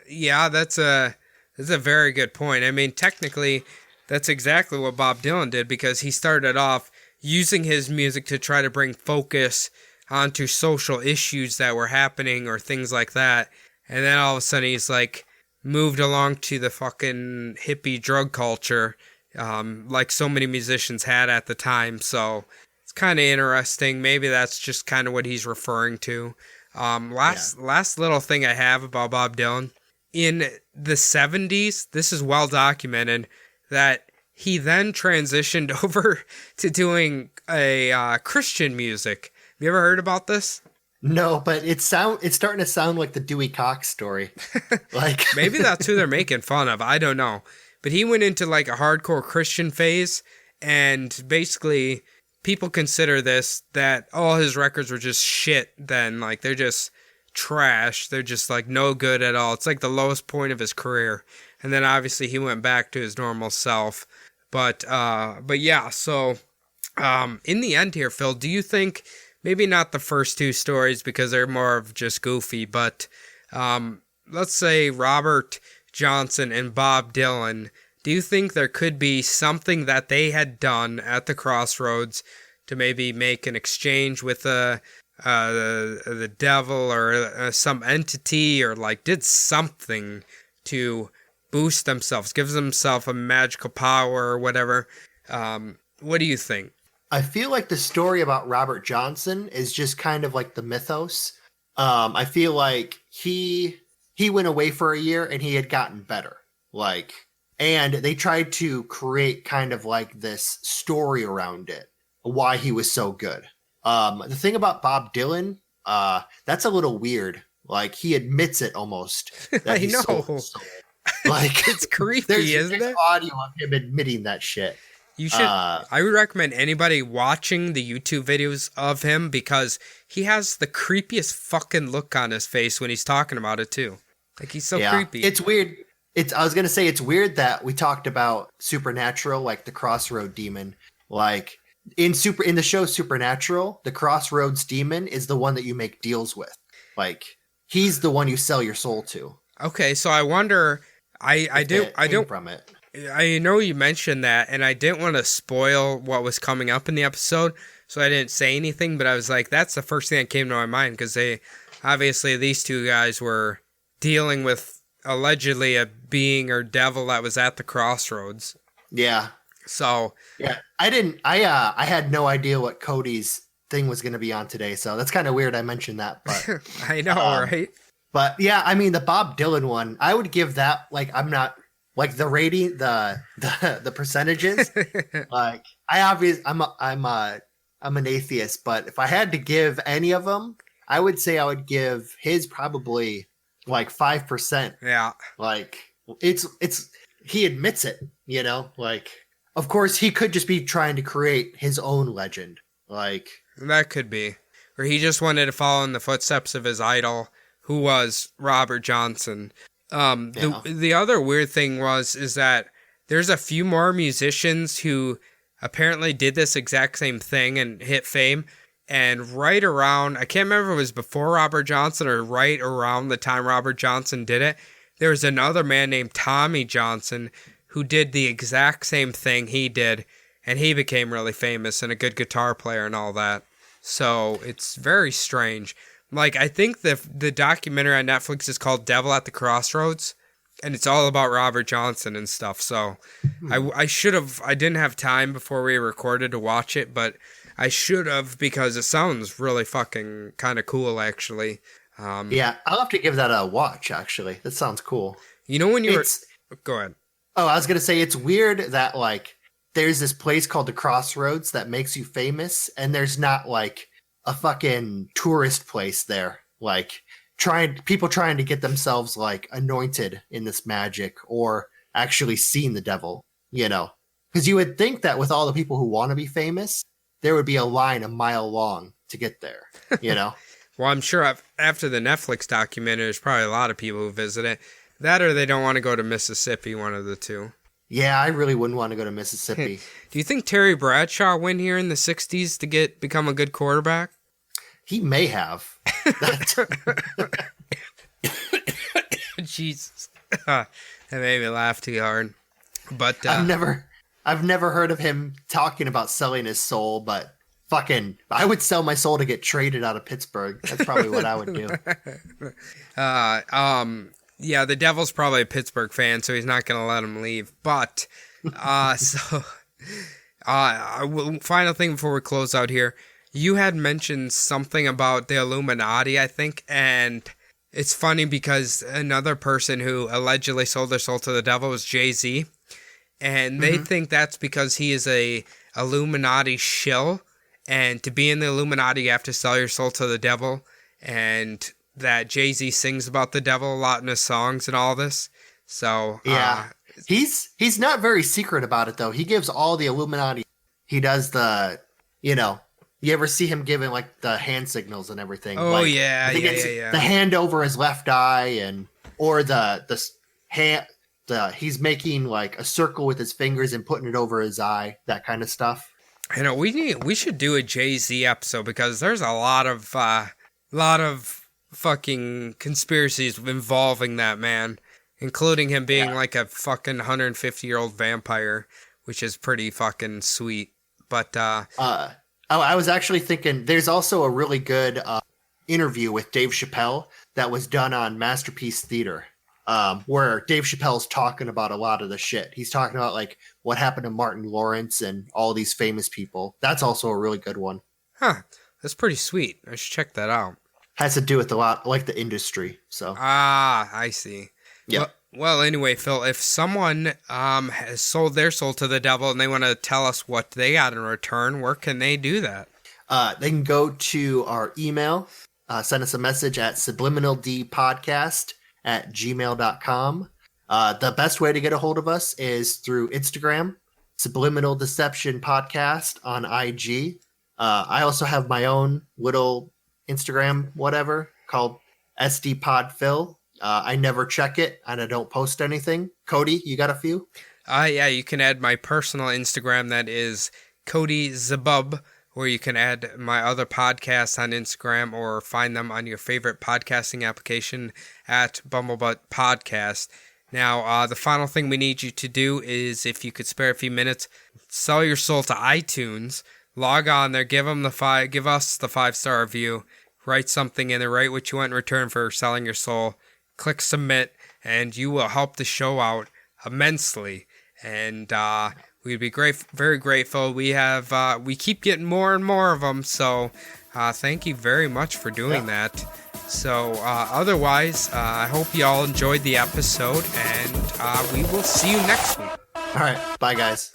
Yeah, that's a very good point. I mean, technically, that's exactly what Bob Dylan did, because he started off using his music to try to bring focus onto social issues that were happening or things like that. And then all of a sudden he's like moved along to the fucking hippie drug culture, like so many musicians had at the time. So it's kind of interesting. Maybe that's just kind of what he's referring to. Last little thing I have about Bob Dylan. In the 70s, this is well documented, that he then transitioned over to doing a Christian music. Have you ever heard about this? No, but it's starting to sound like the Dewey Cox story. Like maybe that's who they're making fun of. I don't know. But he went into like a hardcore Christian phase, and basically people consider this that all his records were just shit then. Like they're just trash. They're just like no good at all. It's like the lowest point of his career. And then obviously he went back to his normal self. But yeah, so in the end here, Phil, do you think, maybe not the first two stories because they're more of just goofy, but let's say Robert Johnson and Bob Dylan, do you think there could be something that they had done at the Crossroads to maybe make an exchange with the devil or some entity, or like did something to boost themselves, gives themselves a magical power or whatever? What do you think? I feel like the story about Robert Johnson is just kind of like the mythos. I feel like he went away for a year and he had gotten better. And they tried to create kind of like this story around it, why he was so good. The thing about Bob Dylan, that's a little weird. Like he admits it almost. That I he know. sold his soul. Like it's creepy, isn't it? Audio of him admitting that shit. You should. I would recommend anybody watching the YouTube videos of him, because he has the creepiest fucking look on his face when he's talking about it too. Like he's so creepy. It's weird. I was gonna say it's weird that we talked about Supernatural, like the Crossroad Demon. Like in the show Supernatural, the Crossroads Demon is the one that you make deals with. Like he's the one you sell your soul to. Okay, so I wonder. I don't from it. I know you mentioned that, and I didn't want to spoil what was coming up in the episode, so I didn't say anything, but I was like, that's the first thing that came to my mind, because these two guys were dealing with allegedly a being or devil that was at the Crossroads. Yeah. So. Yeah, I had no idea what Cody's thing was going to be on today, so that's kind of weird I mentioned that, but. I know, right? But yeah, I mean, the Bob Dylan one, I would give that, like, I'm not. Like the rating, the percentages, like I'm an atheist, but if I had to give any of them, I would say I would give his probably like 5%. Yeah. Like it's he admits it, like of course he could just be trying to create his own legend. Like that could be, or he just wanted to follow in the footsteps of his idol, who was Robert Johnson. The other weird thing is that there's a few more musicians who apparently did this exact same thing and hit fame. And right around, I can't remember if it was before Robert Johnson or right around the time Robert Johnson did it, there was another man named Tommy Johnson who did the exact same thing he did. And he became really famous and a good guitar player and all that. So it's very strange. Like, I think the documentary on Netflix is called Devil at the Crossroads, and it's all about Robert Johnson and stuff. So I didn't have time before we recorded to watch it, but I should have, because it sounds really fucking kind of cool, actually. Yeah, I'll have to give that a watch, actually. That sounds cool. You know when you were... It's- Go ahead. Oh, I was going to say, it's weird that, like, there's this place called the Crossroads that makes you famous, and there's not, like, a fucking tourist place there. Like, people trying to get themselves, like, anointed in this magic or actually seen the devil, you know? Because you would think that with all the people who want to be famous, there would be a line a mile long to get there, you know? Well, I'm sure after the Netflix documentary, there's probably a lot of people who visit it. That or they don't want to go to Mississippi, one of the two. Yeah, I really wouldn't want to go to Mississippi. Do you think Terry Bradshaw went here in the 60s to become a good quarterback? He may have. Jesus. That made me laugh too hard. But I've never heard of him talking about selling his soul, but fucking, I would sell my soul to get traded out of Pittsburgh. That's probably what I would do. Yeah, the Devil's probably a Pittsburgh fan, so he's not going to let him leave. But, final thing before we close out here. You had mentioned something about the Illuminati, I think, and it's funny because another person who allegedly sold their soul to the devil was Jay-Z, and they think that's because he is a Illuminati shill, and to be in the Illuminati, you have to sell your soul to the devil, and that Jay-Z sings about the devil a lot in his songs and all this. So yeah, he's not very secret about it though. He gives all the Illuminati. He does the, you know, you ever see him giving like the hand signals and everything? Oh like, yeah, I think it's yeah. the hand over his left eye, or the hand. He's making like a circle with his fingers and putting it over his eye. That kind of stuff. You know, we should do a Jay-Z episode because there's a lot of fucking conspiracies involving that man, including him being like a fucking 150-year-old vampire, which is pretty fucking sweet. But I was actually thinking there's also a really good interview with Dave Chappelle that was done on Masterpiece Theater, where Dave Chappelle's talking about a lot of the shit. He's talking about like what happened to Martin Lawrence and all these famous people. That's also a really good one. Huh, that's pretty sweet. I should check that out. Has to do with a lot like the industry. So I see. Yeah. Well, anyway, Phil, if someone has sold their soul to the devil and they want to tell us what they got in return, where can they do that? They can go to our email, send us a message at subliminaldpodcast@gmail.com. The best way to get a hold of us is through Instagram, Subliminal Deception Podcast on IG. I also have my own little Instagram, whatever, called SDPodPhil. I never check it, and I don't post anything. Cody, you got a few? Yeah, you can add my personal Instagram, that is Cody Zabub, or you can add my other podcasts on Instagram or find them on your favorite podcasting application at Bumblebutt Podcast. Now, the final thing we need you to do is, if you could spare a few minutes, sell your soul to iTunes. Log on there, give us the 5-star review, write something in there, write what you want in return for selling your soul, click submit, and you will help the show out immensely. And we'd be very grateful. We keep getting more and more of them, so thank you very much for doing that. So otherwise, I hope you all enjoyed the episode, and we will see you next week. All right, bye guys.